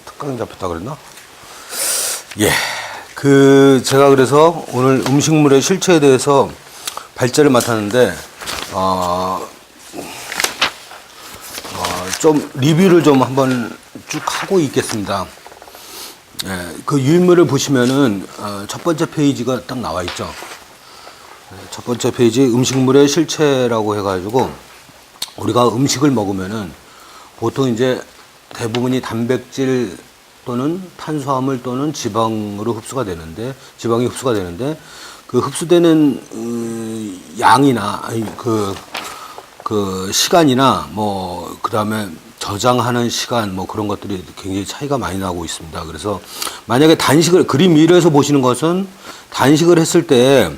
특강이 잡혔다 그랬나? 예. 제가 그래서 오늘 음식물의 실체에 대해서 발제를 맡았는데, 좀 리뷰를 좀 한번 쭉 하고 있겠습니다. 예, 그 유인물을 보시면은, 첫 번째 페이지가 딱 나와 있죠. 첫 번째 페이지 음식물의 실체라고 해가지고, 우리가 음식을 먹으면은 보통 이제 대부분이 단백질 또는 탄수화물 또는 지방이 흡수가 되는데 그 흡수되는 양이나 그 시간이나 그다음에 저장하는 시간 그런 것들이 굉장히 차이가 많이 나고 있습니다. 그래서 만약에 그림 1에서 보시는 것은 단식을 했을 때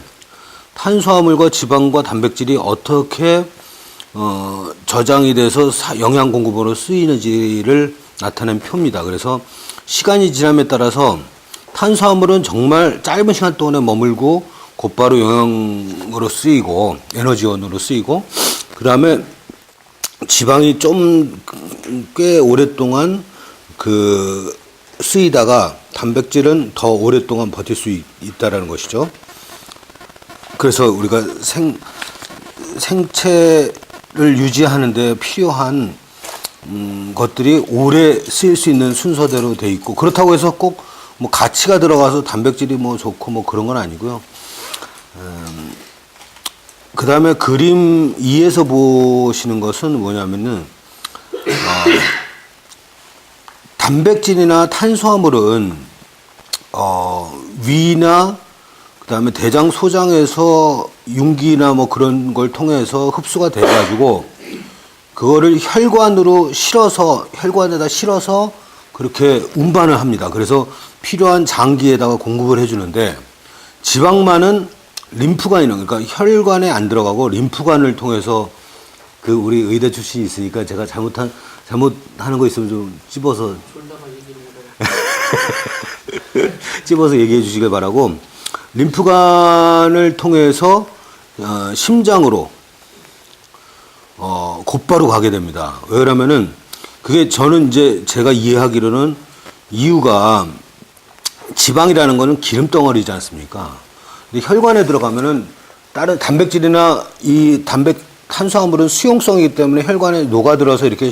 탄수화물과 지방과 단백질이 어떻게 저장이 돼서 영양 공급으로 쓰이는지를 나타낸 표입니다. 그래서 시간이 지남에 따라서 탄수화물은 정말 짧은 시간 동안에 머물고 곧바로 영양으로 쓰이고 에너지원으로 쓰이고, 그 다음에 지방이 좀 꽤 오랫동안 쓰이다가 단백질은 더 오랫동안 버틸 수 있다라는 것이죠. 그래서 우리가 생체를 유지하는 데 필요한 것들이 오래 쓰일 수 있는 순서대로 돼 있고, 그렇다고 해서 꼭 가치가 들어가서 단백질이 좋고 그런 건 아니고요. 그 다음에 그림 2에서 보시는 것은 뭐냐면은, 단백질이나 탄수화물은, 위나 그 다음에 대장 소장에서 윤기나 그런 걸 통해서 흡수가 돼가지고, 그거를 혈관에다 실어서 그렇게 운반을 합니다. 그래서 필요한 장기에다가 공급을 해주는데, 지방만은 림프관이 그러니까 혈관에 안 들어가고 림프관을 통해서 우리 의대 출신이 있으니까 제가 잘못하는 거 있으면 좀 찝어서 찝어서 얘기해 주시길 바라고, 림프관을 통해서 심장으로 곧바로 가게 됩니다. 왜냐면은 그게 저는 이제 제가 이해하기로는 이유가, 지방이라는 거는 기름덩어리지 않습니까? 근데 혈관에 들어가면은 다른 단백질이나 탄수화물은 수용성이기 때문에 혈관에 녹아들어서 이렇게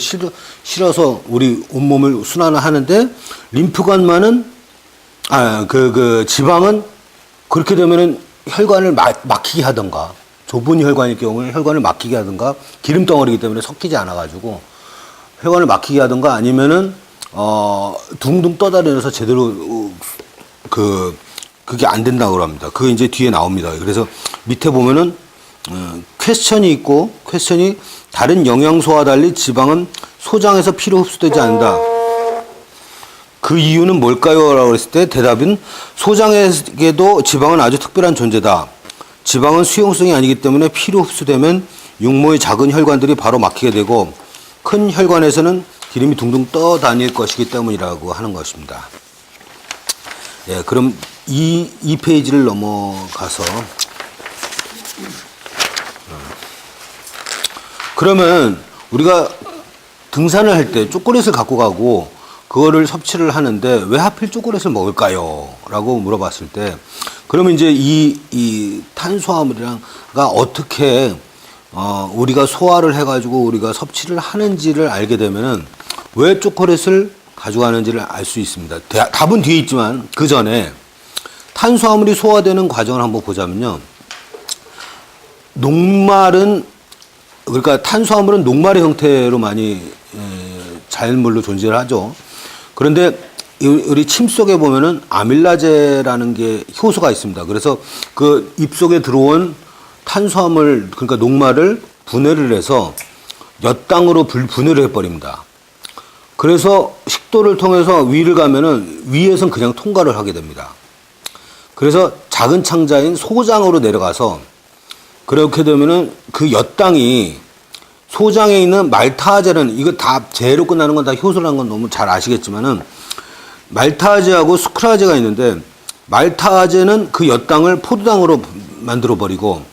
실어서 우리 온몸을 순환을 하는데, 림프관만은 지방은 그렇게 되면은 혈관을 막히게 하던가, 좁은 혈관일 경우에 혈관을 막히게 하던가, 기름덩어리이기 때문에 섞이지 않아가지고 혈관을 막히게 하던가, 아니면은 둥둥 떠다니면서 제대로 그게 안 된다고 합니다. 그게 이제 뒤에 나옵니다. 그래서 밑에 보면은 퀘스천이 있고, 퀘스천이 다른 영양소와 달리 지방은 소장에서 피로 흡수되지 않는다. 그 이유는 뭘까요? 라고 했을 때 대답은, 소장에게도 지방은 아주 특별한 존재다. 지방은 수용성이 아니기 때문에 피로 흡수되면 육모의 작은 혈관들이 바로 막히게 되고, 큰 혈관에서는 기름이 둥둥 떠다닐 것이기 때문이라고 하는 것입니다. 예, 그럼 이 페이지를 넘어가서, 그러면 우리가 등산을 할 때 초콜릿을 갖고 가고 그거를 섭취를 하는데 왜 하필 초콜릿을 먹을까요? 라고 물어봤을 때, 그러면 이제 이 탄수화물이랑가 어떻게 우리가 소화를 해가지고 우리가 섭취를 하는지를 알게 되면은 왜 초콜릿을 가져가는지를 알 수 있습니다. 답은 뒤에 있지만 그 전에 탄수화물이 소화되는 과정을 한번 보자면요. 그러니까 탄수화물은 녹말의 형태로 많이 자연물로 존재를 하죠. 그런데 우리 침 속에 보면은 아밀라제라는 게 효소가 있습니다. 그래서 그 입속에 들어온 탄수화물, 그러니까 녹말을 분해를 해서 엿당으로 분해를 해버립니다. 그래서 식도를 통해서 위를 가면은 위에선 그냥 통과를 하게 됩니다. 그래서 작은 창자인 소장으로 내려가서, 그렇게 되면은 그 엿당이 소장에 있는 말타아제는, 이거 다 제로 끝나는 건 다 효소라는 건 너무 잘 아시겠지만은, 말타아제하고 스크라제가 있는데, 말타아제는 그 엿당을 포도당으로 만들어 버리고,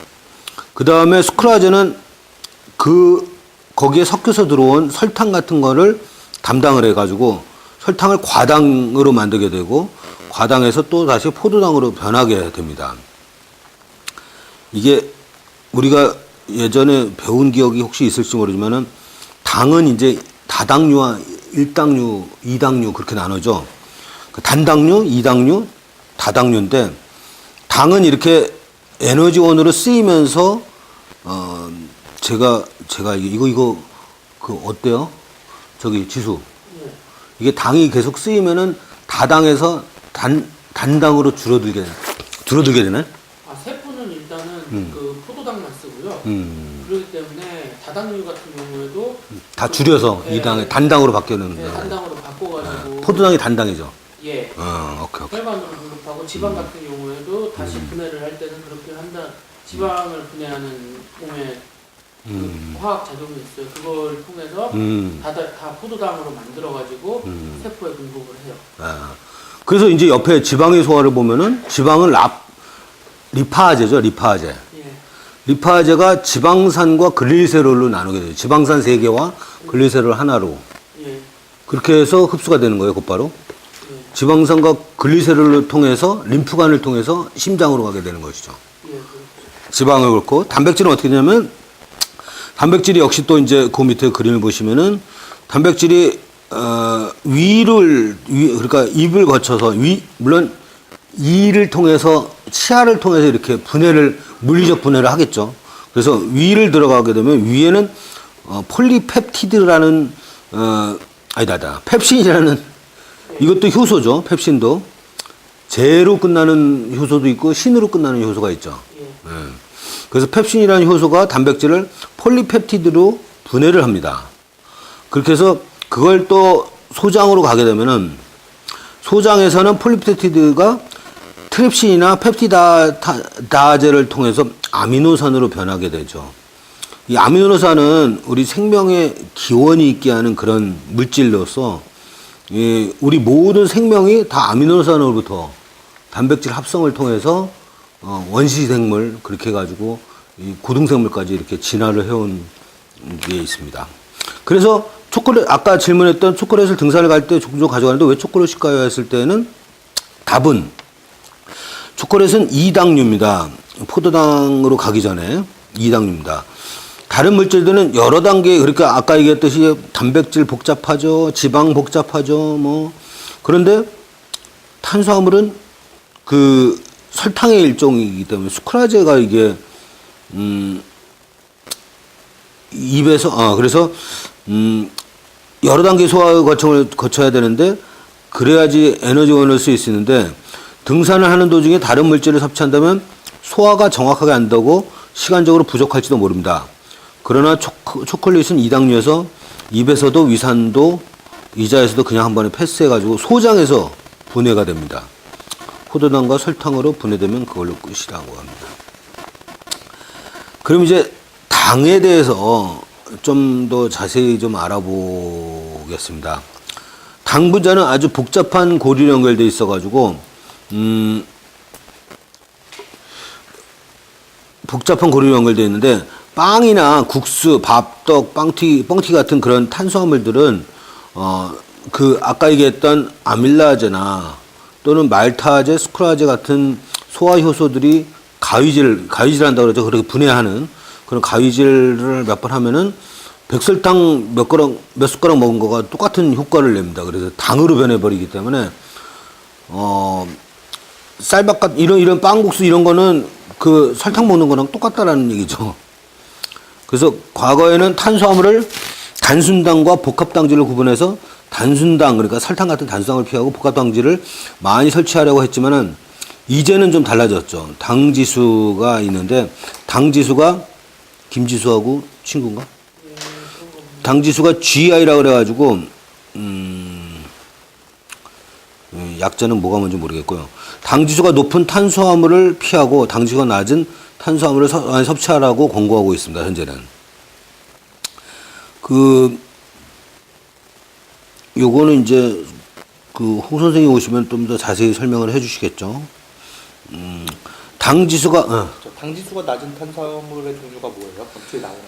그 다음에 스크라제는 거기에 섞여서 들어온 설탕 같은 거를 담당을 해가지고 설탕을 과당으로 만들게 되고 과당에서 또 다시 포도당으로 변하게 됩니다. 이게 우리가 예전에 배운 기억이 혹시 있을지 모르지만은 당은 이제 다당류와 1당류, 2당류 그렇게 나누죠. 단당류, 2당류, 다당류인데 당은 이렇게 에너지원으로 쓰이면서 제가 이거 그 어때요? 저기 지수. 이게 당이 계속 쓰이면은 다당에서 단당으로 줄어들게 되네. 아, 세포는 일단은 그 포도당만 쓰고요. 그렇기 때문에 다당류 같은 경우에도 다 줄여서 네, 2당에 단당으로 바뀌는 네, 거예요. 단당으로 바꿔가지고 포도당이 단당이죠. 예. 오케이. 혈관으로 공급하고 지방 같은 경우에도 다시 분해를 할 때는 그렇게 한다. 지방을 분해하는 몸에 그 화학 작용이 있어요. 그걸 통해서 다 포도당으로 만들어가지고 세포에 공급을 해요. 그래서 이제 옆에 지방의 소화를 보면은 지방은 리파아제죠, 리파아제. 예. 리파아제가 지방산과 글리세롤로 나누게 돼요. 지방산 3개와 글리세롤 하나로. 예. 그렇게 해서 흡수가 되는 거예요, 곧바로. 예. 지방산과 글리세롤을 통해서 림프관을 통해서 심장으로 가게 되는 것이죠. 예. 그렇죠. 지방을 그렇고 단백질은 어떻게 되냐면 단백질이 역시 또 이제 그 밑에 그림을 보시면은 단백질이 그러니까 입을 거쳐서 물론 이를 통해서 치아를 통해서 이렇게 물리적 분해를 하겠죠. 그래서 위를 들어가게 되면 위에는 폴리펩티드라는 펩신이라는 이것도 효소죠. 펩신도 제로 끝나는 효소도 있고 신으로 끝나는 효소가 있죠. 예. 그래서 펩신이라는 효소가 단백질을 폴리펩티드로 분해를 합니다. 그렇게 해서 그걸 또 소장으로 가게 되면은 소장에서는 폴리펩티드가 트립신이나 펩티다제를 통해서 아미노산으로 변하게 되죠. 이 아미노산은 우리 생명의 기원이 있게 하는 그런 물질로서 우리 모든 생명이 다 아미노산으로부터 단백질 합성을 통해서 원시생물 그렇게 해가지고 이 고등생물까지 이렇게 진화를 해온 게 있습니다. 그래서 초콜릿 아까 질문했던 초콜릿을 등산을 갈 때 종종 가져가는데 왜 초콜릿일까요? 했을 때는 답은 초콜릿은 2당류입니다. 포도당으로 가기 전에 2당류입니다. 다른 물질들은 여러 단계 그러니까 아까 얘기했듯이 단백질 복잡하죠. 지방 복잡하죠. 뭐 그런데 탄수화물은 그 설탕의 일종이기 때문에 수크라제가 이게 입에서 그래서 여러 단계 소화 과정을 거쳐야 되는데 그래야지 에너지원을 쓸 수 있는데 등산을 하는 도중에 다른 물질을 섭취한다면 소화가 정확하게 안 되고 시간적으로 부족할지도 모릅니다. 그러나 초콜릿은 2당류여서 입에서도 위산도 이자에서도 그냥 한 번에 패스해가지고 소장에서 분해가 됩니다. 포도당과 설탕으로 분해되면 그걸로 끝이라고 합니다. 그럼 이제 당에 대해서 좀 더 자세히 좀 알아보겠습니다. 당 분자는 아주 복잡한 고리로 연결되어 있어가지고 복잡한 고리로 연결되어 있는데 빵이나 국수, 밥, 떡, 뻥튀 같은 그런 탄수화물들은 그 아까 얘기했던 아밀라제나 또는 말타제, 수크라제 같은 소화 효소들이 가위질한다고 그러죠. 그렇게 분해하는 그런 가위질을 몇 번 하면은 백설탕 몇 숟가락 먹은 거가 똑같은 효과를 냅니다. 그래서 당으로 변해버리기 때문에 쌀밥 이런 빵국수 이런 거는 그 설탕 먹는 거랑 똑같다라는 얘기죠. 그래서 과거에는 탄수화물을 단순당과 복합당질을 구분해서 단순당 그러니까 설탕 같은 단순당을 피하고 복합당질을 많이 설치하려고 했지만은 이제는 좀 달라졌죠. 당지수가 있는데 당지수가 김지수하고 친구인가? 당지수가 GI라고 그래가지고 약자는 뭐가 뭔지 모르겠고요. 당지수가 높은 탄수화물을 피하고 당지수가 낮은 탄수화물을 섭취하라고 권고하고 있습니다. 현재는. 요거는 이제 홍 선생님 오시면 좀 더 자세히 설명을 해주시겠죠. 당지수가 당지수가 낮은 탄수화물의 종류가 뭐예요? 뒤에 나오나요?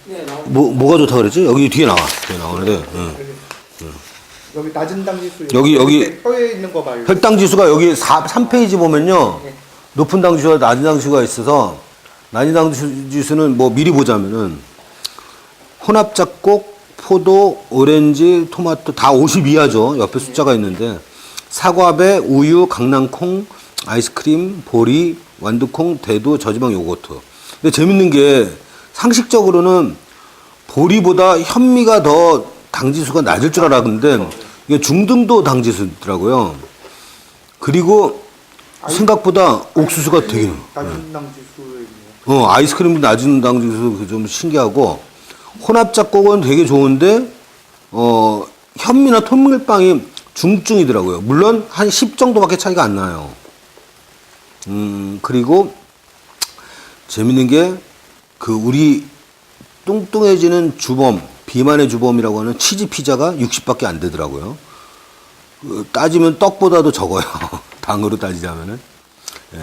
네, 나옵니다. 뭐가 좋다 그랬지? 여기 뒤에 나오는데. 여기 낮은 당 지수 여기 혀에 있는 거 말고 혈당 지수가 여기 3페이지 보면요. 네. 높은 당 지수와 낮은 당 지수가 있어서 낮은 당 지수는 뭐 미리 보자면은 혼합 잡곡, 포도, 오렌지, 토마토 다 50 이하죠. 옆에 숫자가 있는데 사과배, 우유, 강낭콩, 아이스크림, 보리, 완두콩, 대두, 저지방 요거트. 근데 재밌는 게 상식적으로는 보리보다 현미가 더 당지수가 낮을 줄 알았는데 이게 중등도 당지수더라고요. 그리고 생각보다 옥수수가 되게 낮은 당 지수에 있네요. 아이스크림도 낮은 당지수 좀 신기하고 혼합 잡곡은 되게 좋은데 현미나 통밀빵이 중증이더라고요. 물론 한 10 정도밖에 차이가 안 나요. 그리고 재밌는 게 그 우리 뚱뚱해지는 주범, 비만의 주범이라고 하는 치즈 피자가 60밖에 안 되더라고요. 따지면 떡보다도 적어요. 당으로 따지자면은. 예.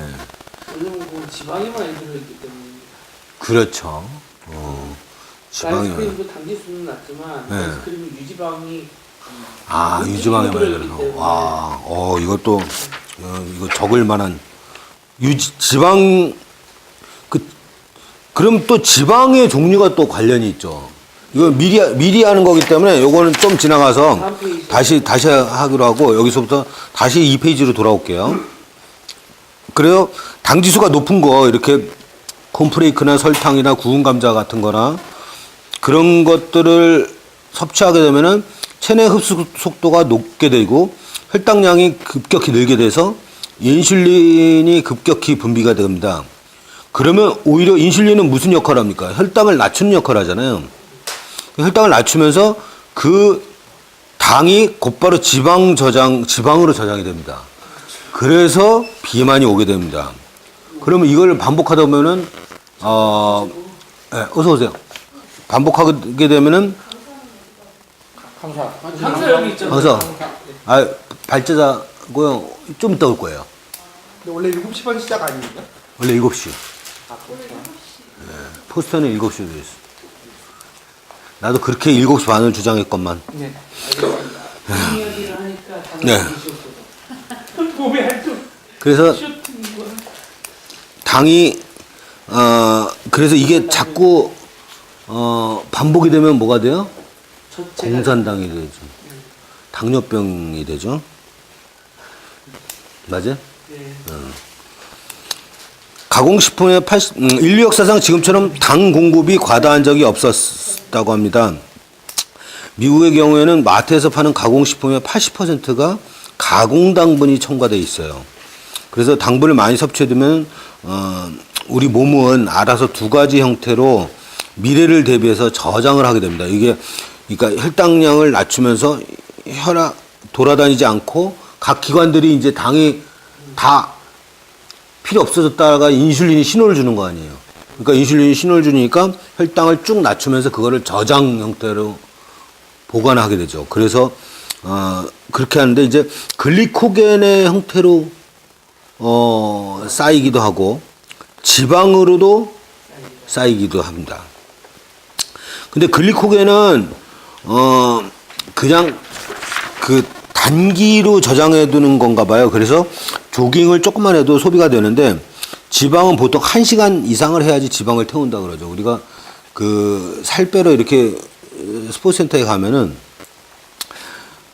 왜냐면 그 지방이 많이 들어있기 때문입니다. 그렇죠. 지방이. 아이스크림도 당지수는 낮지만 네. 아이스크림은 유지방이 유지방이 많이 들어있기 들어서. 때문에 와, 이것도, 이거 적을 만한. 지방, 그럼 또 지방의 종류가 또 관련이 있죠. 이거 미리 하는 거기 때문에 요거는 좀 지나가서 다음 페이지. 다시 하기로 하고 여기서부터 다시 2페이지로 돌아올게요. 그래요. 당지수가 높은 거 이렇게 콘프레이크나 설탕이나 구운 감자 같은 거나 그런 것들을 섭취하게 되면은 체내 흡수 속도가 높게 되고 혈당량이 급격히 늘게 돼서 인슐린이 급격히 분비가 됩니다. 그러면 오히려 인슐린은 무슨 역할을 합니까? 혈당을 낮추는 역할을 하잖아요. 혈당을 낮추면서 그 당이 곧바로 지방으로 저장이 됩니다. 그래서 비만이 오게 됩니다. 그러면 이걸 반복하다 보면은, 네, 어서 오세요. 반복하게 되면은, 항상 여기 있잖아요. 어서, 발제자고요. 좀 이따 올 거예요. 근데 원래 7시 반 시작 아닙니까? 원래 7시. 그렇죠. 포스터는 7시로 되어 있어. 나도 그렇게 7시 반을 주장했건만. 네. 이 이야기를 하니까 다들 네. 계시었거든. 몸에 할좀 그래서 당이 그래서 이게 자꾸 반복이 되면 뭐가 돼요? 공산당이 되죠. 당뇨병이 되죠. 맞아요? 네. 가공식품의 인류 역사상 지금처럼 당 공급이 과다한 적이 없었다고 합니다. 미국의 경우에는 마트에서 파는 가공식품의 80%가 가공당분이 첨가되어 있어요. 그래서 당분을 많이 섭취해두면 우리 몸은 알아서 두 가지 형태로 미래를 대비해서 저장을 하게 됩니다. 이게 그러니까 혈당량을 낮추면서 혈압 돌아다니지 않고 각 기관들이 이제 당이 다 필요 없어졌다가 인슐린이 신호를 주는 거 아니에요. 그러니까 인슐린이 신호를 주니까 혈당을 쭉 낮추면서 그거를 저장 형태로 보관하게 되죠. 그래서 그렇게 하는데 이제 글리코겐의 형태로 쌓이기도 하고 지방으로도 쌓이기도 합니다. 근데 글리코겐은 그냥 그 단기로 저장해 두는 건가 봐요. 그래서 조깅을 조금만 해도 소비가 되는데 지방은 보통 1시간 이상을 해야지 지방을 태운다 그러죠. 우리가 그 살 빼러 이렇게 스포츠센터에 가면은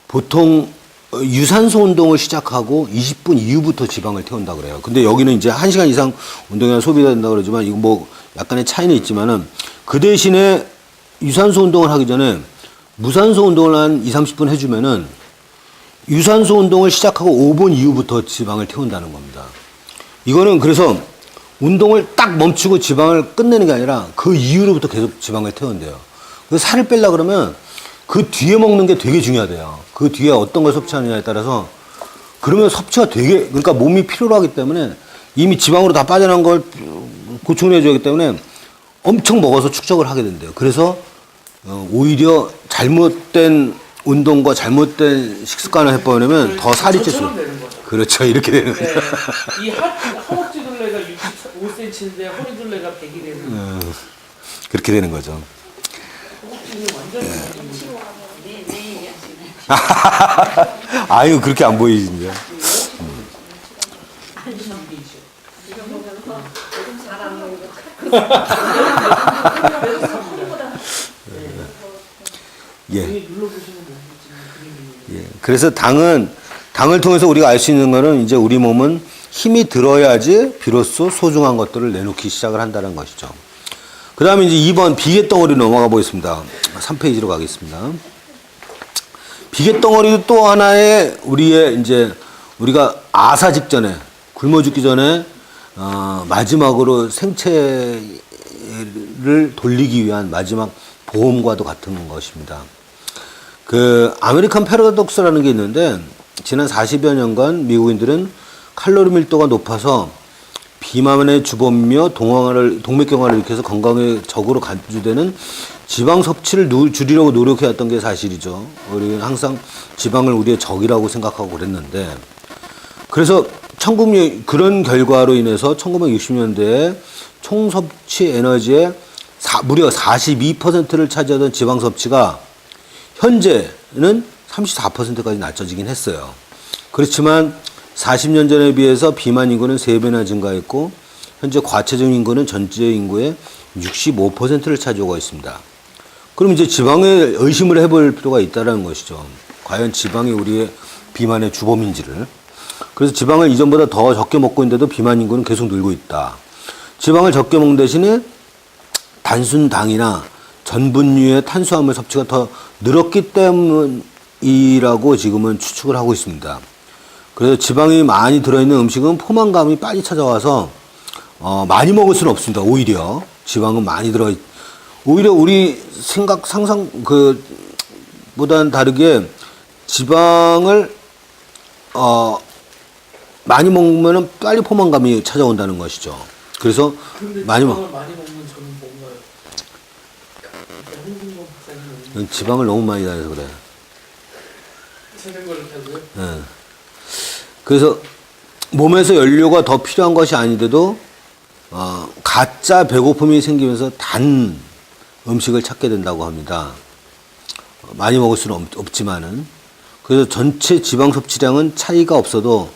보통 유산소 운동을 시작하고 20분 이후부터 지방을 태운다 그래요. 근데 여기는 이제 1시간 이상 운동이 소비가 된다 그러지만 이거 뭐 약간의 차이는 있지만은 그 대신에 유산소 운동을 하기 전에 무산소 운동을 한 20-30분 해주면은 유산소 운동을 시작하고 5분 이후부터 지방을 태운다는 겁니다. 이거는 그래서 운동을 딱 멈추고 지방을 끝내는 게 아니라 그 이후로부터 계속 지방을 태운대요. 그래서 살을 빼려고 그러면 그 뒤에 먹는 게 되게 중요하대요. 그 뒤에 어떤 걸 섭취하느냐에 따라서 그러면 섭취가 되게 그러니까 몸이 필요로 하기 때문에 이미 지방으로 다 빠져나간 걸 보충을 해줘야 하기 때문에 엄청 먹어서 축적을 하게 된대요. 그래서 오히려 잘못된 운동과 잘못된 식습관을 해버리면 더 살이 찔 수 있어요. 되는 거죠. 그렇죠. 이렇게 되는 거죠. 네. 이 허벅지 둘레가 65cm인데 허리 둘레가 100이 되는 그렇게 되는 거죠. 허벅지는 완전히 아유, 그렇게 안 보이신데. 예. 여기 눌러보시면 모르겠지만 그림이 예. 그래서 당을 통해서 우리가 알 수 있는 거는 이제 우리 몸은 힘이 들어야지 비로소 소중한 것들을 내놓기 시작을 한다는 것이죠. 그 다음에 이제 2번 비계덩어리 넘어가 보겠습니다. 3페이지로 가겠습니다. 비계덩어리도 또 하나의 우리의 이제 우리가 아사 직전에 굶어 죽기 전에 마지막으로 생체를 돌리기 위한 마지막 보험과도 같은 것입니다. 그 아메리칸 패러독스라는 게 있는데 지난 40여 년간 미국인들은 칼로리 밀도가 높아서 비만의 주범이며 동맥경화를 일으켜서 건강에 적으로 간주되는 지방 섭취를 줄이려고 노력해왔던 게 사실이죠. 우리는 항상 지방을 우리의 적이라고 생각하고 그랬는데 그래서 그런 결과로 인해서 1960년대에 총 섭취 에너지의 무려 42%를 차지하던 지방 섭취가 현재는 34%까지 낮춰지긴 했어요. 그렇지만 40년 전에 비해서 비만 인구는 3배나 증가했고 현재 과체중 인구는 전체 인구의 65%를 차지하고 있습니다. 그럼 이제 지방에 의심을 해볼 필요가 있다는 것이죠. 과연 지방이 우리의 비만의 주범인지를. 그래서 지방을 이전보다 더 적게 먹고 있는데도 비만 인구는 계속 늘고 있다. 지방을 적게 먹는 대신에 단순 당이나 전분류의 탄수화물 섭취가 더 늘었기 때문이라고 지금은 추측을 하고 있습니다. 그래서 지방이 많이 들어있는 음식은 포만감이 빨리 찾아와서 많이 먹을 수는 없습니다. 오히려 지방은 많이 오히려 우리 상상 보다는 다르게 지방을 많이 먹으면 빨리 포만감이 찾아온다는 것이죠. 그래서 많이 지방을 많이 먹는 저는 뭔가요? 홍준경 박사님은 지방을 너무 많이 다녀서 그래. 자전거를 타고요? 예. 그래서 몸에서 연료가 더 필요한 것이 아닌데도 가짜 배고픔이 생기면서 단 음식을 찾게 된다고 합니다. 많이 먹을 수는 없지만은. 그래서 전체 지방 섭취량은 차이가 없어도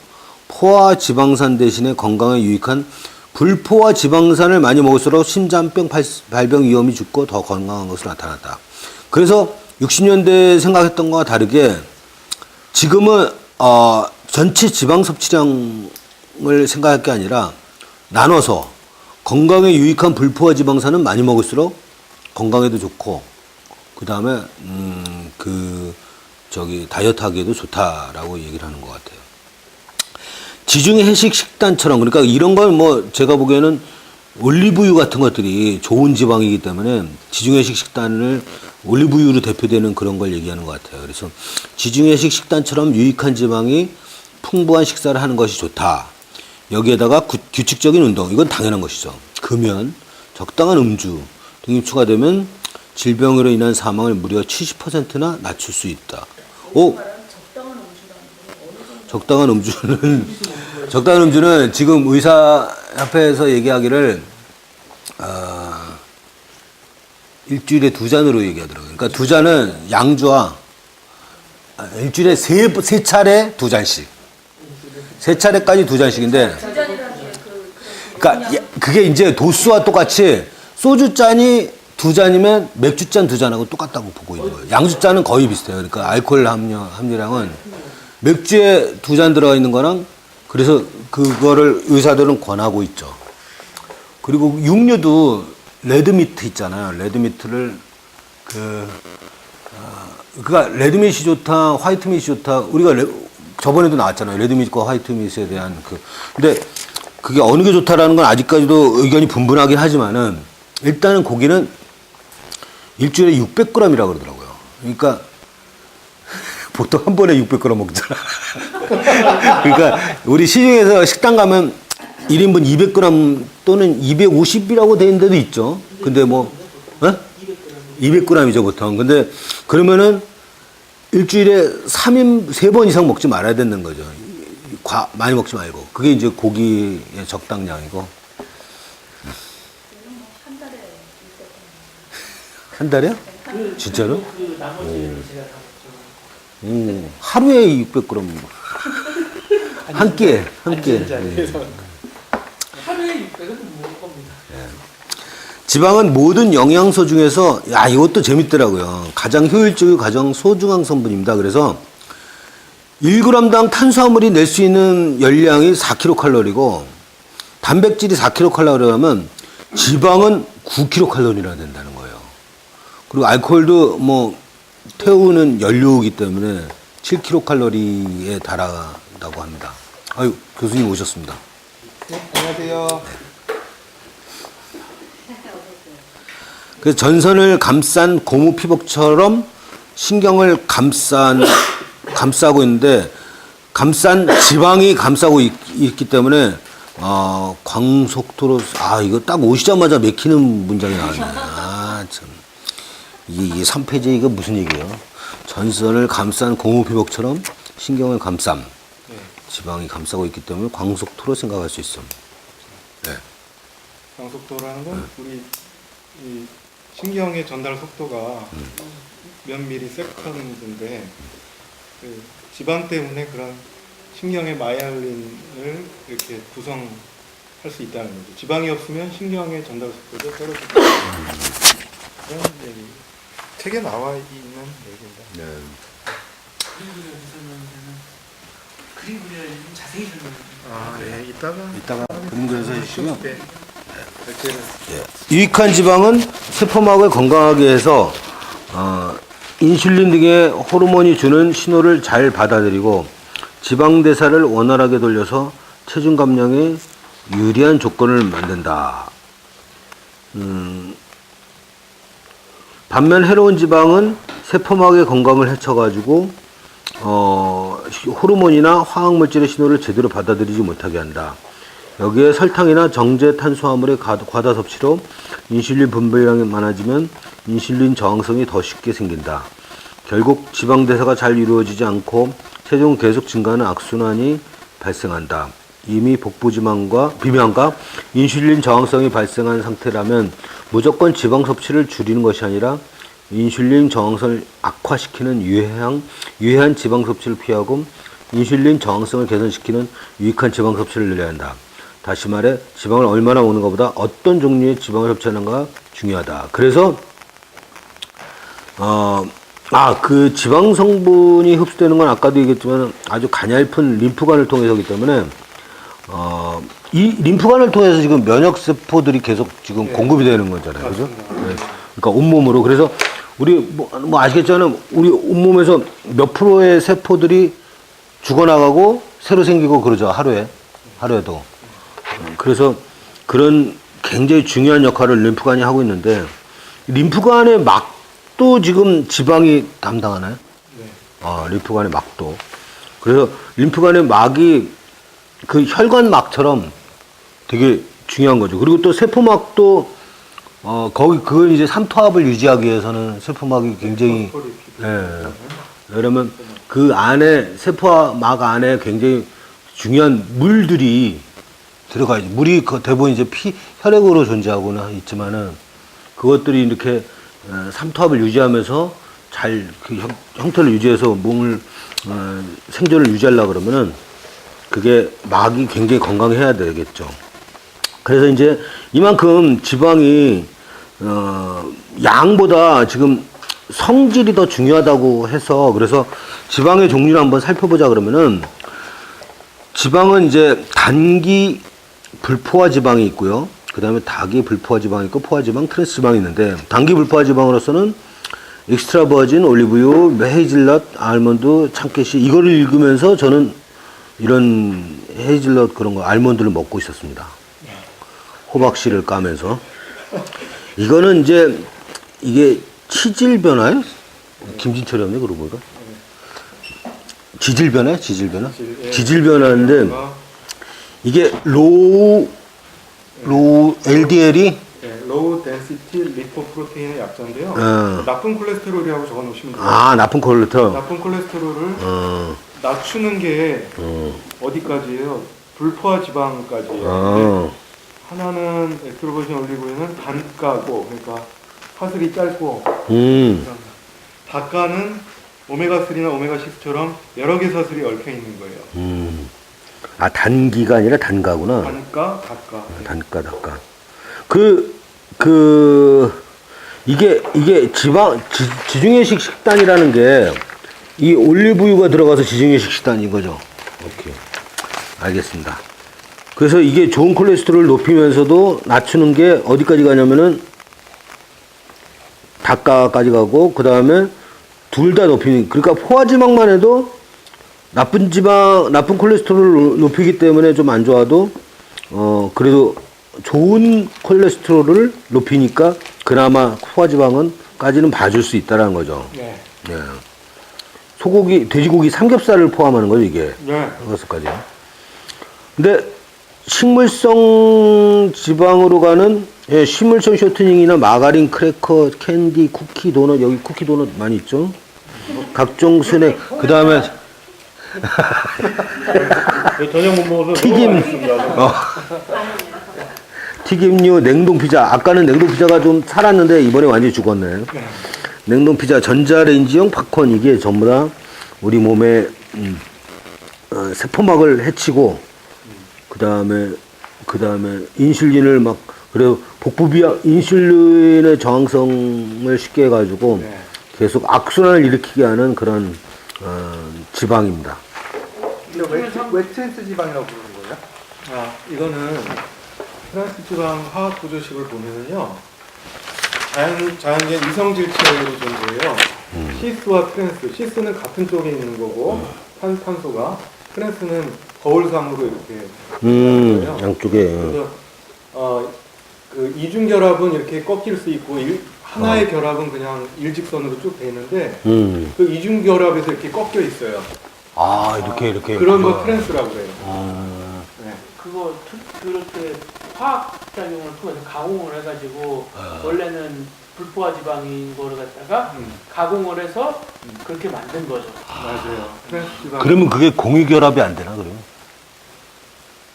포화 지방산 대신에 건강에 유익한 불포화 지방산을 많이 먹을수록 심장병 발병 위험이 죽고 더 건강한 것으로 나타났다. 그래서 60년대 생각했던 것과 다르게 지금은 전체 지방 섭취량을 생각할 게 아니라 나눠서 건강에 유익한 불포화 지방산은 많이 먹을수록 건강에도 좋고 그 다음에 다이어트 하기에도 좋다라고 얘기를 하는 것 같아요. 지중해 해식 식단처럼 그러니까 이런 건 뭐 제가 보기에는 올리브유 같은 것들이 좋은 지방이기 때문에 지중해식 식단을 올리브유로 대표되는 그런 걸 얘기하는 것 같아요. 그래서 지중해식 식단처럼 유익한 지방이 풍부한 식사를 하는 것이 좋다. 여기에다가 규칙적인 운동, 이건 당연한 것이죠. 금연, 적당한 음주 등이 추가되면 질병으로 인한 사망을 무려 70%나 낮출 수 있다. 적당한 음주는 지금 의사협회에서 얘기하기를 일주일에 2잔으로 얘기하더라고요. 그러니까 2잔은 양주와 일주일에 세 차례 2잔씩. 3차례까지 2잔씩인데. 그러니까 그게 이제 도수와 똑같이 소주잔이 2잔이면 맥주잔 2잔하고 똑같다고 보고 있는 거예요. 양주잔은 거의 비슷해요. 그러니까 알코올 함유량은 맥주에 2잔 들어가 있는 거랑 그래서 그거를 의사들은 권하고 있죠. 그리고 육류도 레드미트 있잖아요. 레드미트를 그러니까 레드미트이 좋다, 화이트미트이 좋다. 우리가 저번에도 나왔잖아요. 레드미트과 화이트미트에 대한 근데 그게 어느 게 좋다라는 건 아직까지도 의견이 분분하긴 하지만은 일단은 고기는 일주일에 600g이라고 그러더라고요. 그러니까 보통 한 번에 600g 먹잖아. 그러니까 우리 시중에서 식당 가면 1인분 200g 또는 250이라고 돼 있는 데도 있죠. 근데 뭐 200g이죠 보통. 근데 그러면은 일주일에 3번 이상 먹지 말아야 되는 거죠. 많이 먹지 말고. 그게 이제 고기의 적당량이고. 한 달에요? 진짜로? 나머지는 제가 다 하루에 600g. 한 끼에. 그래서 하루에 600은 먹을 겁니다. 지방은 모든 영양소 중에서, 야, 이것도 재밌더라고요. 가장 효율적이고 가장 소중한 성분입니다. 그래서 1g당 탄수화물이 낼 수 있는 열량이 4kcal이고, 단백질이 4kcal라면 지방은 9kcal나 된다는 거예요. 그리고 알코올도 뭐 태우는 연료이기 때문에 7kcal에 달한다고 합니다. 아유, 교수님 오셨습니다. 네, 안녕하세요. 그래서 전선을 감싼 고무 피복처럼 신경을 감싸고 있는데, 감싼 지방이 감싸고 있기 때문에 광속도로, 이거 딱 오시자마자 맥히는 문장이 나왔네. 참. 이게 3페이지 이거 무슨 얘기예요? 전선을 감싼 고무 피복처럼 신경을 감쌈. 네. 지방이 감싸고 있기 때문에 광속도로 생각할 수 있어. 네. 광속도라는 건 우리 이 신경의 전달 속도가 몇 미리 세컨드인데 그 지방 때문에 그런 신경의 마이알린을 이렇게 구성할 수 있다는 거죠. 지방이 없으면 신경의 전달 속도도 떨어지고 그런 얘기. 책에 나와 있는 얘기입니다. 네. 그림 그려서 설명하면 그림 그려야 좀 자세히 설명해요. 네. 이따가 그림 그려서 해주시면. 네. 결제는 유익한 지방은 세포막을 건강하게 해서 인슐린 등의 호르몬이 주는 신호를 잘 받아들이고 지방 대사를 원활하게 돌려서 체중 감량에 유리한 조건을 만든다. 반면 해로운 지방은 세포막의 건강을 해쳐가지고 호르몬이나 화학물질의 신호를 제대로 받아들이지 못하게 한다. 여기에 설탕이나 정제 탄수화물의 과다 섭취로 인슐린 분비량이 많아지면 인슐린 저항성이 더 쉽게 생긴다. 결국 지방 대사가 잘 이루어지지 않고 체중은 계속 증가하는 악순환이 발생한다. 이미 복부지방과 비만과 인슐린 저항성이 발생한 상태라면 무조건 지방 섭취를 줄이는 것이 아니라 인슐린 저항성을 악화시키는 유해한 지방 섭취를 피하고 인슐린 저항성을 개선시키는 유익한 지방 섭취를 늘려야 한다. 다시 말해 지방을 얼마나 먹는 것보다 어떤 종류의 지방을 섭취하는가 중요하다. 그래서 그 지방 성분이 흡수되는 건 아까도 얘기했지만 아주 가냘픈 림프관을 통해서기 때문에 이 림프관을 통해서 지금 면역 세포들이 계속 지금 공급이 되는 거잖아요. 그죠? 네. 그러니까 온몸으로. 그래서 우리 뭐 아시겠지만 우리 온몸에서 몇 프로의 세포들이 죽어나가고 새로 생기고 그러죠. 하루에도. 그래서 그런 굉장히 중요한 역할을 림프관이 하고 있는데 림프관의 막도 지금 지방이 담당하나요? 네. 림프관의 막도. 그래서 림프관의 막이 그 혈관막처럼 되게 중요한 거죠. 그리고 또 세포막도 그걸 이제 삼투압을 유지하기 위해서는 세포막이 굉장히 왜냐면 그 안에 세포막 안에 굉장히 중요한 물들이 들어가야지. 물이 대부분 이제 혈액으로 존재하고는 있지만은 그것들이 이렇게 삼투압을 유지하면서 잘 그 형태를 유지해서 몸을 생존을 유지하려고 그러면은 그게 막이 굉장히 건강해야 되겠죠. 그래서 이제 이만큼 지방이 양보다 지금 성질이 더 중요하다고 해서 그래서 지방의 종류를 한번 살펴보자 그러면은 지방은 이제 단기 불포화 지방이 있고요. 그 다음에 다기 불포화 지방이 있고 포화지방, 트랜스 지방이 있는데 단기 불포화 지방으로서는 엑스트라 버진, 올리브유, 헤이즐넛, 아몬드, 참깨씨 이거를 읽으면서 저는 이런 헤이즐넛 그런 거 알몬드를 먹고 있었습니다. 호박씨를 까면서 이거는 이제 이게 치질 변화요? 김진철이 없네 그러고 보니까 지질 변화? 지질 변화인데 이게 로우 LDL이 로우 덴시티 리포프로테인의 약자인데요. 나쁜 콜레스테롤이라고 적어놓으시면 돼요. 나쁜 콜레스테롤. 나쁜 콜레스테롤을 낮추는 게 어디까지예요? 불포화 지방까지예요. 하나는 엑스트로버진 올리브유는 단가고, 그러니까 파슬이 짧고, 다가는 오메가3나 오메가6처럼 여러 개 사슬이 얽혀 있는 거예요. 아, 단기가 아니라 단가구나. 단가, 닭가. 단가. 이게 지중해식 식단이라는 게, 이 올리브유가 들어가서 지중해식 식단인 거죠. 오케이. 알겠습니다. 그래서 이게 좋은 콜레스테롤을 높이면서도 낮추는 게 어디까지 가냐면은, 닭가까지 가고, 그 다음에 둘 다 높이는, 그러니까 포화지방만 해도 나쁜 콜레스테롤을 높이기 때문에 좀 안 좋아도, 그래도 좋은 콜레스테롤을 높이니까 그나마 포화지방은까지는 봐줄 수 있다라는 거죠. 네. 네. 소고기, 돼지고기 삼겹살을 포함하는 거죠, 이게. 네. 그것까지. 근데 식물성 지방으로 가는, 예, 식물성 쇼트닝이나 마가린, 크래커, 캔디, 쿠키, 도넛, 여기 쿠키, 도넛 많이 있죠. 각종 스낵, 그 다음에 저녁 못 먹어서 튀김, 튀김류, 냉동 피자. 아까는 냉동 피자가 좀 살았는데 이번에 완전히 죽었네. 냉동 피자, 전자레인지용 팝콘, 이게 전부 다 우리 몸에 세포막을 해치고, 그 다음에 인슐린을 막, 그래도 복부비약, 인슐린의 저항성을 쉽게 해가지고 네. 계속 악순환을 일으키게 하는 그런 지방입니다. 왜 트랜스 지방이라고 부르는 거예요? 아, 이거는 트랜스 지방 화학 구조식을 보면은요, 자연계 이성질체로 존재해요. 시스와 트랜스, 시스는 같은 쪽에 있는 거고, 탄소가, 트랜스는 거울상으로 이렇게 있는 거예요. 양쪽에. 그래서 그 이중결합은 이렇게 꺾일 수 있고, 하나의 결합은 그냥 일직선으로 쭉 돼 있는데, 그 이중결합에서 이렇게 꺾여 있어요. 아, 이렇게. 그런 거 트랜스라고 그래요. 네. 그거 그렇게 화학 작용을 통해서 가공을 해가지고 원래는 불포화 지방인 거를 갖다가 가공을 해서 그렇게 만든 거죠. 맞아요. 트랜스 지방. 그러면 그게 공유결합이 안 되나, 그러면?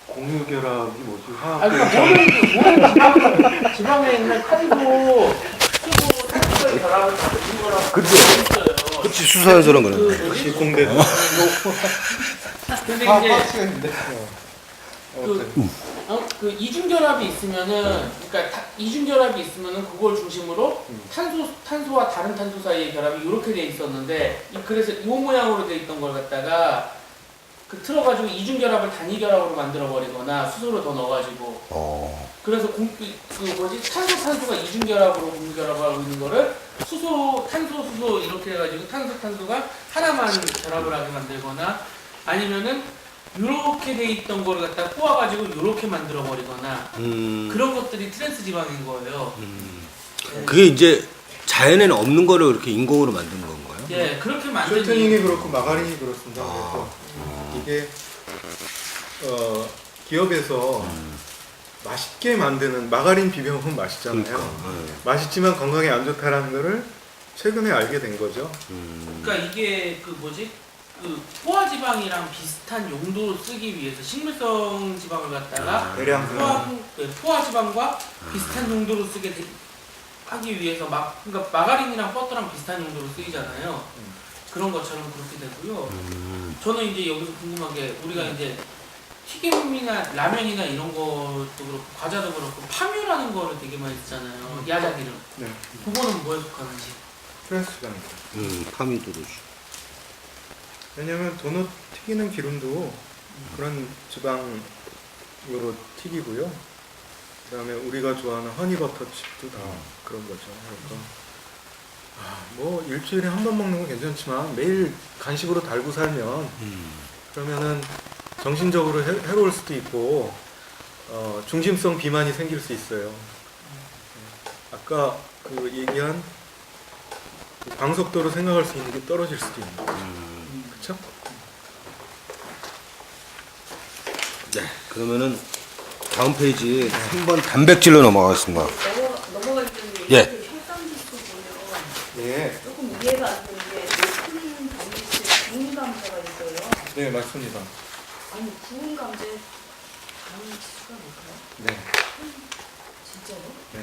공유결합이 뭐지? 아, 화학. 그러니까 지방에 있는 탄소, 수소, 탄소의 결합을 만든 거라고 그치. 있어요. 그치, 수사연소란 거는. 역시 공대. 근데 화학 이제 시가 있는데. 그 이중결합이 있으면은, 그러니까 이중결합이 있으면은 그걸 중심으로 탄소와 다른 탄소 사이의 결합이 이렇게 돼 있었는데, 그래서 이 모양으로 돼 있던 걸 갖다가 틀어가지고 이중결합을 단위결합으로 만들어 버리거나 수소를 더 넣어가지고. 그래서 탄소가 이중결합으로 공유결합하고 있는 거를 탄소, 수소 이렇게 해가지고 탄소가 하나만 결합을 하게 만들거나, 아니면은 이렇게 돼 있던 거를 갖다 꼬아가지고 이렇게 만들어 버리거나, 그런 것들이 트랜스 지방인 거예요. 네. 그게 이제 자연에는 없는 거를 이렇게 인공으로 만든 건가요? 예, 그렇게 만든. 쇼트닝이 그렇고 마가린이 그렇습니다. 그래서 이게 기업에서 맛있게 만드는 마가린 비벼먹으면 맛있잖아요. 그러니까, 맛있지만 건강에 안 좋다라는 거를 최근에 알게 된 거죠. 그러니까 이게 포화지방이랑 비슷한 용도로 쓰기 위해서 식물성 지방을 갖다가 포화지방과 비슷한 용도로 하기 위해서 그러니까 마가린이랑 버터랑 비슷한 용도로 쓰이잖아요. 그런 것처럼 그렇게 되고요. 저는 이제 여기서 궁금한 게, 우리가 이제 튀김이나 라면이나 이런 것도 그렇고 과자도 그렇고 파뮤라는 거를 되게 많이 쓰잖아요. 야자기름. 네. 그거는 뭐에 속하는지. 트랜스 지방입니다. 파미도르. 왜냐하면 도넛 튀기는 기름도 그런 지방으로 튀기고요. 그다음에 우리가 좋아하는 허니버터 칩도 다 그런 거죠. 그러니까 뭐 일주일에 한 번 먹는 건 괜찮지만 매일 간식으로 달고 살면 그러면은 정신적으로 해로울 수도 있고 중심성 비만이 생길 수 있어요. 아까 그 얘기한 방속도로 생각할 수 있는 게 떨어질 수도 있는 거죠. 그렇죠? 네, 그러면은 다음 페이지 3번 단백질로 넘어가겠습니다. 넘어갈 때는 예. 혈당지수 보면 네. 조금 이해가 안 되는 게 높은 단백질 구운 감자가 있어요. 네, 맞습니다. 아니 구운 감자에 단지수가 높아요? 네. 진짜요? 네.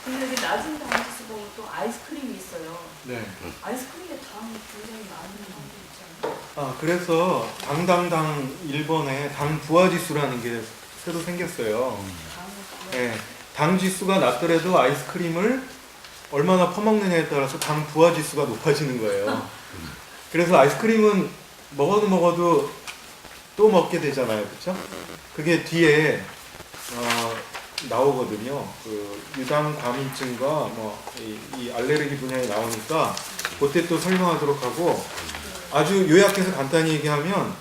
근데 그 낮은 당지수 보면 또 아이스크림이 있어요. 네. 아이스크림에 당이 굉장히 많은 당도 있잖아요. 아, 그래서 당당당 1번에 당 부하 지수라는 게 새로 생겼어요. 당을 네. 당 지수가 낮더라도 아이스크림을 얼마나 퍼먹느냐에 따라서 당 부하 지수가 높아지는 거예요. 그래서 아이스크림은 먹어도 또 먹게 되잖아요. 그렇죠? 그게 뒤에 나오거든요. 그 유당 과민증과 이 알레르기 분야에 나오니까 그때 또 설명하도록 하고, 아주 요약해서 간단히 얘기하면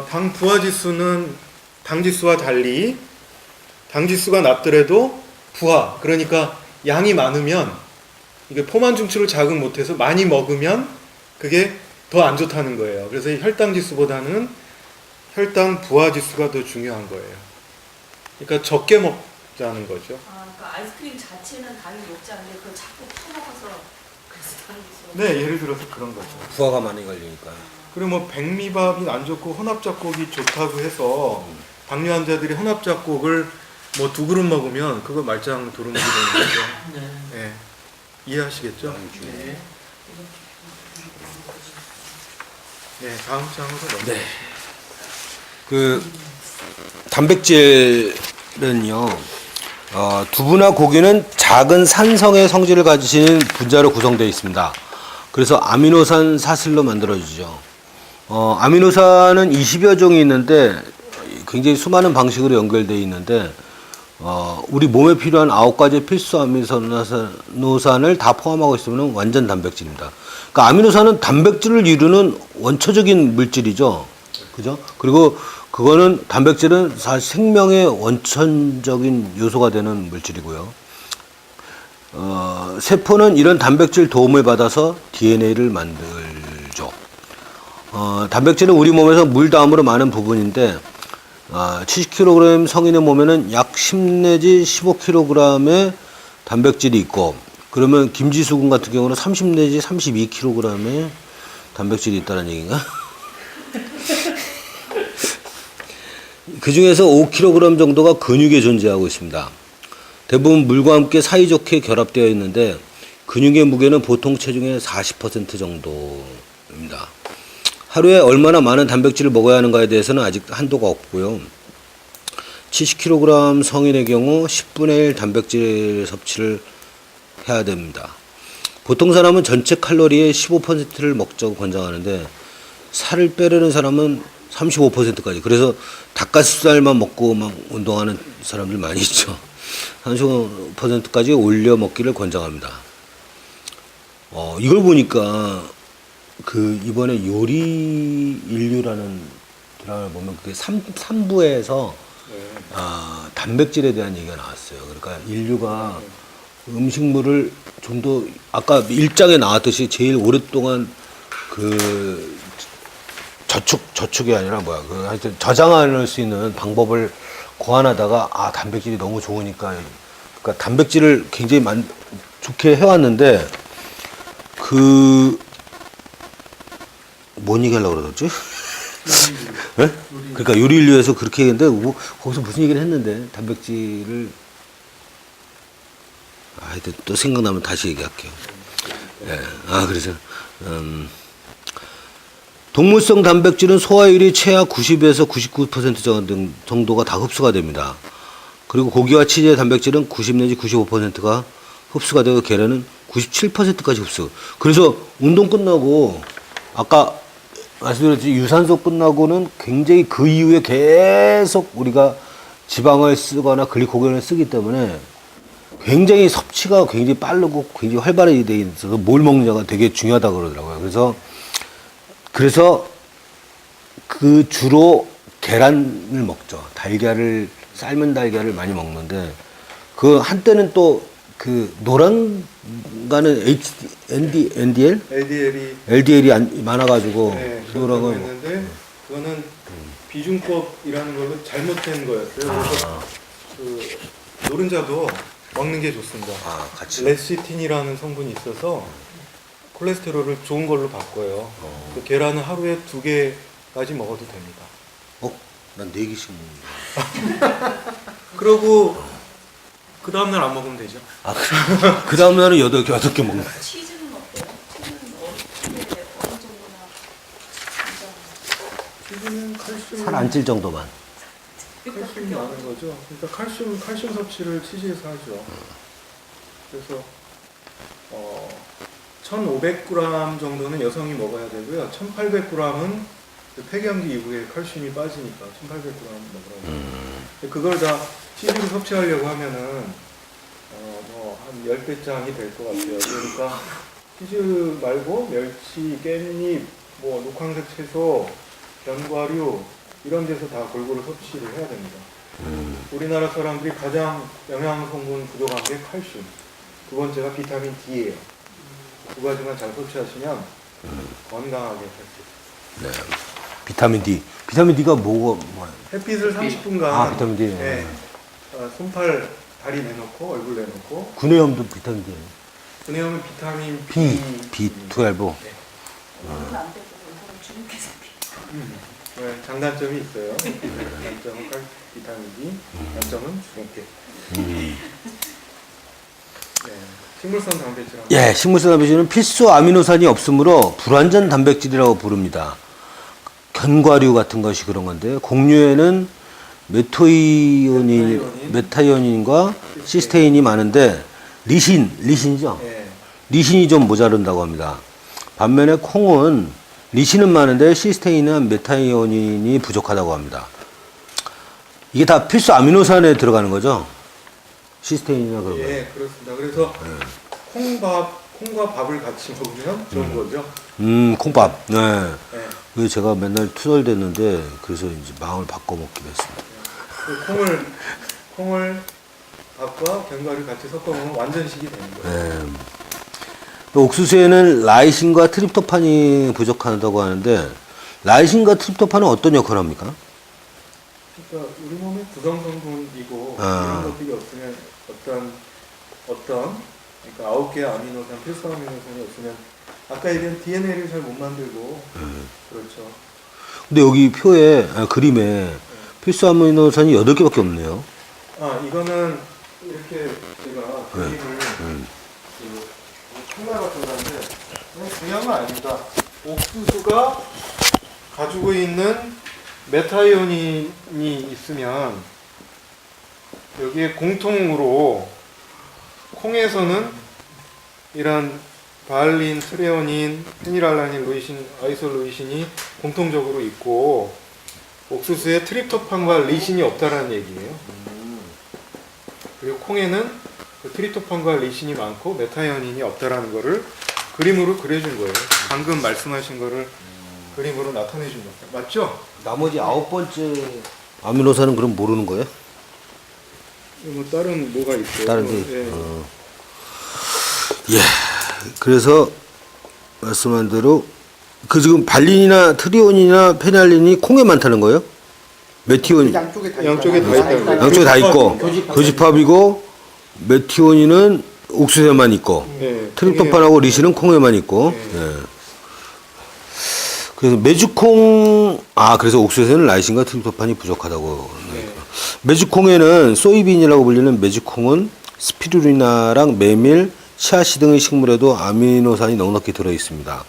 당 부하 지수는 당 지수와 달리 당 지수가 낮더라도 부하, 그러니까 양이 많으면 이게 포만 중추를 자극 못해서 많이 먹으면 그게 더 안 좋다는 거예요. 그래서 이 혈당 지수보다는 혈당 부하 지수가 더 중요한 거예요. 그러니까 적게 먹자는 거죠. 아, 그러니까 아이스크림 자체는 당이 높지 않은데 그걸 자꾸 퍼먹어서 그래서 당이 있어. 네, 예를 들어서 그런 거죠. 부하가 많이 걸리니까. 그리고 뭐 백미밥이 안 좋고 혼합작곡이 좋다고 해서 당뇨 환자들이 혼합작곡을 뭐 2그릇 먹으면 그거 말짱 도루묵이 되는 거죠. 네. 네. 이해하시겠죠? 네. 네, 다음 장으로 넘어가시죠. 네. 그 단백질은요, 두부나 고기는 작은 산성의 성질을 가지신 분자로 구성되어 있습니다. 그래서 아미노산 사슬로 만들어지죠. 아미노산은 20여 종이 있는데 굉장히 수많은 방식으로 연결되어 있는데 우리 몸에 필요한 9가지 필수 아미노산을 다 포함하고 있으면 완전 단백질입니다. 그러니까 아미노산은 단백질을 이루는 원초적인 물질이죠. 그죠? 그리고 그거는 단백질은 사실 생명의 원천적인 요소가 되는 물질이고요. 세포는 이런 단백질 도움을 받아서 DNA를 만들죠. 단백질은 우리 몸에서 물 다음으로 많은 부분인데 70kg 성인의 몸에는 약 10 내지 15kg의 단백질이 있고, 그러면 김지수군 같은 경우는 30 내지 32kg의 단백질이 있다는 얘기인가? 그 중에서 5kg 정도가 근육에 존재하고 있습니다. 대부분 물과 함께 사이좋게 결합되어 있는데 근육의 무게는 보통 체중의 40% 정도입니다. 하루에 얼마나 많은 단백질을 먹어야 하는가에 대해서는 아직 한도가 없고요. 70kg 성인의 경우 10분의 1 단백질 섭취를 해야 됩니다. 보통 사람은 전체 칼로리의 15%를 먹자고 권장하는데 살을 빼려는 사람은 35%까지. 그래서 닭가슴살만 먹고 막 운동하는 사람들 많이 있죠. 35%까지 올려 먹기를 권장합니다. 이걸 보니까 그 이번에 요리 인류라는 드라마를 보면 그게 3부에서 단백질에 대한 얘기가 나왔어요. 그러니까 인류가 음식물을 좀 더 아까 1장에 나왔듯이 제일 오랫동안 그 저축이 아니라 하여튼 저장할 수 있는 방법을 고안하다가 단백질이 너무 좋으니까, 그러니까 단백질을 굉장히 좋게 해왔는데 뭔 얘기 하려고 그러지? 네? 그러니까 요리 인류에서 그렇게 했는데 거기서 무슨 얘기를 했는데 단백질을 하여튼 또 생각나면 다시 얘기할게요. 예. 그래서 동물성 단백질은 소화율이 최하 90에서 99% 정도가 다 흡수가 됩니다. 그리고 고기와 치즈의 단백질은 90 내지 95%가 흡수가 되고 계란은 97%까지 흡수. 그래서 운동 끝나고 아까 말씀드렸듯이 유산소 끝나고는 굉장히 그 이후에 계속 우리가 지방을 쓰거나 글리코겐을 쓰기 때문에 굉장히 섭취가 굉장히 빠르고 굉장히 활발하게 돼 있어서 뭘 먹느냐가 되게 중요하다고 그러더라고요. 그래서 그 주로 계란을 먹죠. 삶은 달걀을 많이 먹는데 그 한때는 또 그 노란가는 LDL이 많아가지고 그렇다고 했는데 그거는 비중법이라는 걸로 잘못된 거였어요. 그래서 그 노른자도 먹는 게 좋습니다. 같이. 레시틴이라는 성분이 있어서 콜레스테롤을 좋은 걸로 바꿔요. 그 계란은 하루에 2개까지 먹어도 됩니다. 난 4개씩 먹는다. 그리고 그 다음날 안 먹으면 되죠. 아, 그 다음날은 여덟 개 먹는 거야. 치즈는 어때요? 치즈는 어느 정도나 치즈는 칼슘, 살 안 찔 정도만. 칼슘이 많은 거죠. 그러니까 칼슘 섭취를 치즈에서 하죠. 그래서 1,500g 정도는 여성이 먹어야 되고요. 1,800g은 폐경기 이후에 칼슘이 빠지니까 1,800g 먹으라고. 그걸 다 치즈를 섭취하려고 하면은 한 10배짱이 될 것 같아요. 그러니까 치즈 말고 멸치, 깻잎, 뭐 녹황색 채소, 견과류 이런 데서 다 골고루 섭취를 해야 됩니다. 우리나라 사람들이 가장 영양 성분 부족한 게 칼슘. 두 번째가 비타민 D예요. 두 가지만 잘 섭취하시면 건강하게 살 수 있어요. 네. 비타민 D. 비타민 D가 뭐예요? 햇빛을 30분간 아, 비타민 D. 네. 손팔, 다리 내놓고 얼굴 내놓고 구내염도 비타민 D. 그네오면 비타민 B12. 먹으면 안 되고 이거는 주님께서 네, 장단점이 있어요. 장점은 비타민 D, 단점은 주근깨. 네, 식물성 단백질. 예, 식물성 단백질은 필수 아미노산이 없으므로 불완전 단백질이라고 부릅니다. 견과류 같은 것이 그런 건데, 곡류에는 메타이오닌과 시스테인이 많은데, 리신이죠? 네. 리신이 좀 모자른다고 합니다. 반면에 콩은 리신은 많은데 시스테인은 메타이오닌이 부족하다고 합니다. 이게 다 필수 아미노산에 들어가는 거죠? 시스테인이나 그런 거. 예, 그렇습니다. 그래서 콩과 밥을 같이 먹으면 좋은 거죠. 콩밥. 네. 네. 그래서 제가 맨날 투덜댔는데, 그래서 이제 마음을 바꿔 먹기로 했습니다. 그 콩을 밥과 견과류 같이 섞어 먹으면 완전식이 되는 거예요. 네. 또 옥수수에는 라이신과 트립토판이 부족하다고 하는데, 라이신과 트립토판은 어떤 역할을 합니까? 그러니까 우리 몸의 구성 성분이고 아. 이런 것들이 없으면 그러니까 9개의 아미노산, 필수 아미노산이 없으면 아까 얘기한 DNA를 잘 못 만들고 그렇죠. 근데 여기 그림에 필수 아미노산이 8개밖에 없네요. 이거는 이렇게 제가 그림을 카메라 들었는데 중요한 건 아닙니다. 옥수수가 가지고 있는 메타이오닌이 있으면 여기에 공통으로 콩에서는 이런 바알린, 트레오닌, 페닐알라닌, 루이신, 아이솔루이신이 공통적으로 있고 옥수수에 트립토판과 리신이 없다라는 얘기예요. 그리고 콩에는 그 트립토판과 리신이 많고 메타이오닌이 없다라는 거를 그림으로 그려준 거예요. 방금 말씀하신 거를 그림으로 나타내 준 겁니다. 맞죠? 나머지 9번째 아미노산은 그럼 모르는 거예요? 뭐 다른 뭐가 있어요? 다른 게. 예. 예. 그래서 말씀한 대로 지금 발린이나 트리온이나 페날린이 콩에 많다는 거예요? 메티온 양쪽에 다 있다고. 양쪽에 다 있고 교집합이고 메티온인은 옥수수에만 있고 네. 트립토판하고 리신은 콩에만 있고. 예. 그래서 그래서 옥수수에는 라이신과 트립토판이 부족하다고. 네. 메주콩에는 소이빈이라고 불리는 메주콩은 스피루리나랑 메밀, 치아씨 등의 식물에도 아미노산이 넉넉히 들어 있습니다.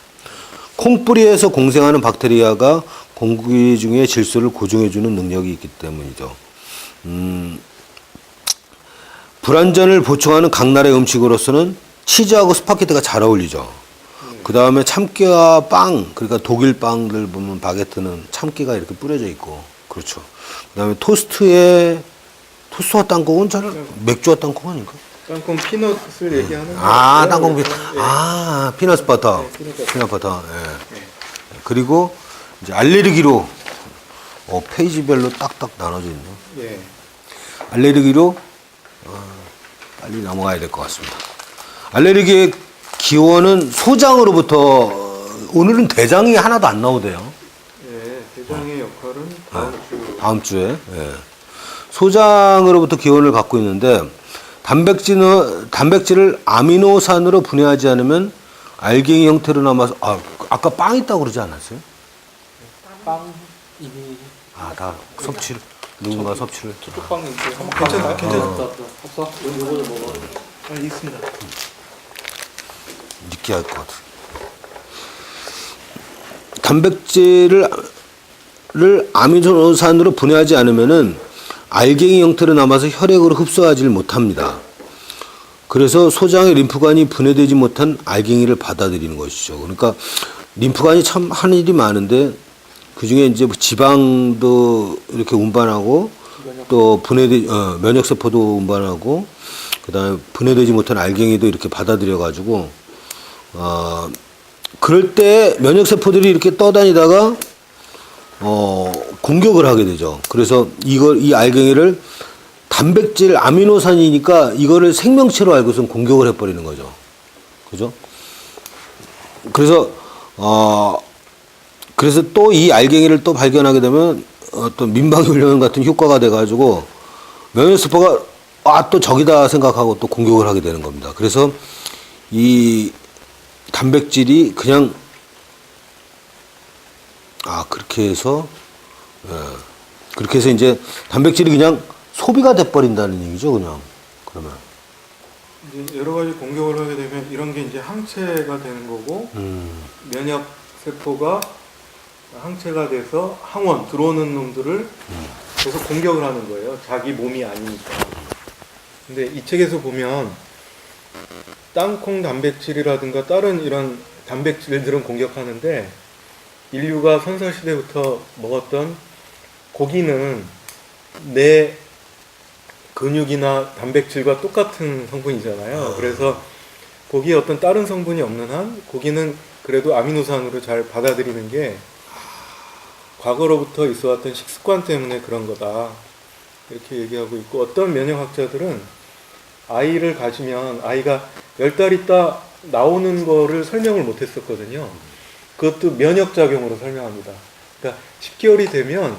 콩뿌리에서 공생하는 박테리아가 공기 중의 질소를 고정해주는 능력이 있기 때문이죠. 불완전을 보충하는 각 나라의 음식으로서는 치즈하고 스파게티가 잘 어울리죠. 그 다음에 참깨와 빵, 그러니까 독일 빵들 보면 바게트는 참깨가 이렇게 뿌려져 있고, 그렇죠. 그 다음에 토스트와 땅콩은 맥주와 땅콩 아닌가? 땅콩 피넛을 얘기하는 땅콩 거예요. 피넛 버터. 네, 피넛 버터. 예. 그리고 이제 알레르기로 페이지별로 딱딱 나눠져 있네요. 예. 알레르기로 빨리 넘어가야 될 것 같습니다. 알레르기의 기원은 소장으로부터 오늘은 대장이 하나도 안 나오대요. 예. 대장의 역할은 다음 주에. 예. 소장으로부터 기원을 갖고 있는데 단백질을 아미노산으로 분해하지 않으면 알갱이 형태로 남아서 아까 빵 있다고 그러지 않았어요? 빵 이미 다 섭취를 누군가 섭취를 쪽방 이제 한번 괜찮다. 괜찮다. 없어? 요거는 먹어. 있습니다. 느끼할 것 같아. 단백질을 아미노산으로 분해하지 않으면은 알갱이 형태로 남아서 혈액으로 흡수하지 못합니다. 그래서 소장의 림프관이 분해되지 못한 알갱이를 받아들이는 것이죠. 그러니까 림프관이 참 하는 일이 많은데 그 중에 이제 지방도 이렇게 운반하고 또 면역세포도 운반하고 그다음에 분해되지 못한 알갱이도 이렇게 받아들여 가지고 그럴 때 면역세포들이 이렇게 떠다니다가 공격을 하게 되죠. 그래서 이 알갱이를 단백질 아미노산이니까 이거를 생명체로 알고선 공격을 해버리는 거죠. 그죠? 그래서 또 이 알갱이를 또 발견하게 되면 어떤 민방위훈련 같은 효과가 돼가지고 면역세포가 또 적이다 생각하고 또 공격을 하게 되는 겁니다. 그래서 이 단백질이 그냥 그렇게 해서 이제 단백질이 그냥 소비가 돼버린다는 얘기죠, 그냥. 그러면. 이제 여러 가지 공격을 하게 되면 이런 게 이제 항체가 되는 거고, 면역 세포가 항체가 돼서 항원 들어오는 놈들을 계속 공격을 하는 거예요. 자기 몸이 아니니까. 근데 이 책에서 보면 땅콩 단백질이라든가 다른 이런 단백질들은 공격하는데 인류가 선사시대부터 먹었던 고기는 내 근육이나 단백질과 똑같은 성분이잖아요. 그래서 고기에 어떤 다른 성분이 없는 한 고기는 그래도 아미노산으로 잘 받아들이는 게 과거로부터 있어왔던 식습관 때문에 그런 거다. 이렇게 얘기하고 있고, 어떤 면역학자들은 아이를 가지면 아이가 10달 있다 나오는 거를 설명을 못 했었거든요. 그것도 면역작용으로 설명합니다. 그러니까 10개월이 되면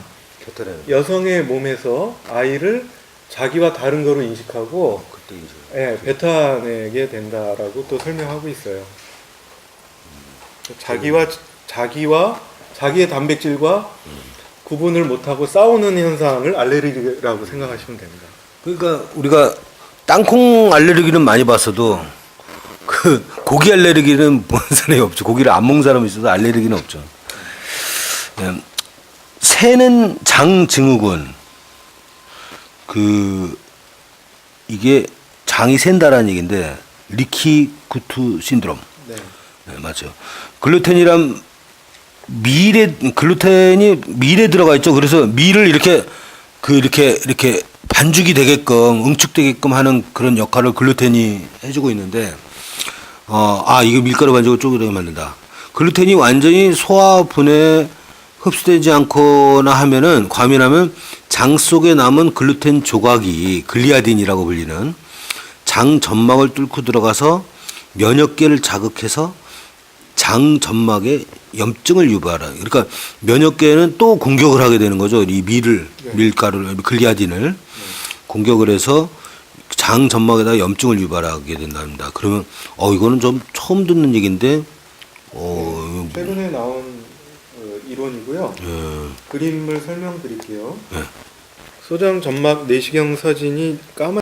여성의 몸에서 아이를 자기와 다른 거로 인식하고 뱉어내게 된다라고 또 설명하고 있어요. 자기와 자기의 단백질과 구분을 못하고 싸우는 현상을 알레르기라고 생각하시면 됩니다. 그러니까 우리가 땅콩 알레르기는 많이 봤어도 그 고기 알레르기는 보는 사람이 없죠. 고기를 안 먹는 사람이 있어도 알레르기는 없죠. 새는 장증후군. 이게 장이 샌다라는 얘기인데 리키 구트 신드롬. 네. 네, 맞죠. 글루텐이 밀에 들어가 있죠. 그래서 밀을 이렇게 반죽이 되게끔 응축되게끔 하는 그런 역할을 글루텐이 해주고 있는데 이거 밀가루 반죽을 쪼개게 만든다. 글루텐이 완전히 소화 분해 흡수되지 않거나 하면은 과민하면 장 속에 남은 글루텐 조각이 글리아딘이라고 불리는 장 점막을 뚫고 들어가서 면역계를 자극해서 장 점막에 염증을 유발하는. 그러니까 면역계는 또 공격을 하게 되는 거죠. 이 밀가루를 글리아딘을 공격을 해서 장 점막에다 염증을 유발하게 된답니다. 그러면 이거는 좀 처음 듣는 얘기인데 최근에 나온 이론이고요. 그림을 설명드릴게요. 소장 점막 내시경 사진이 까만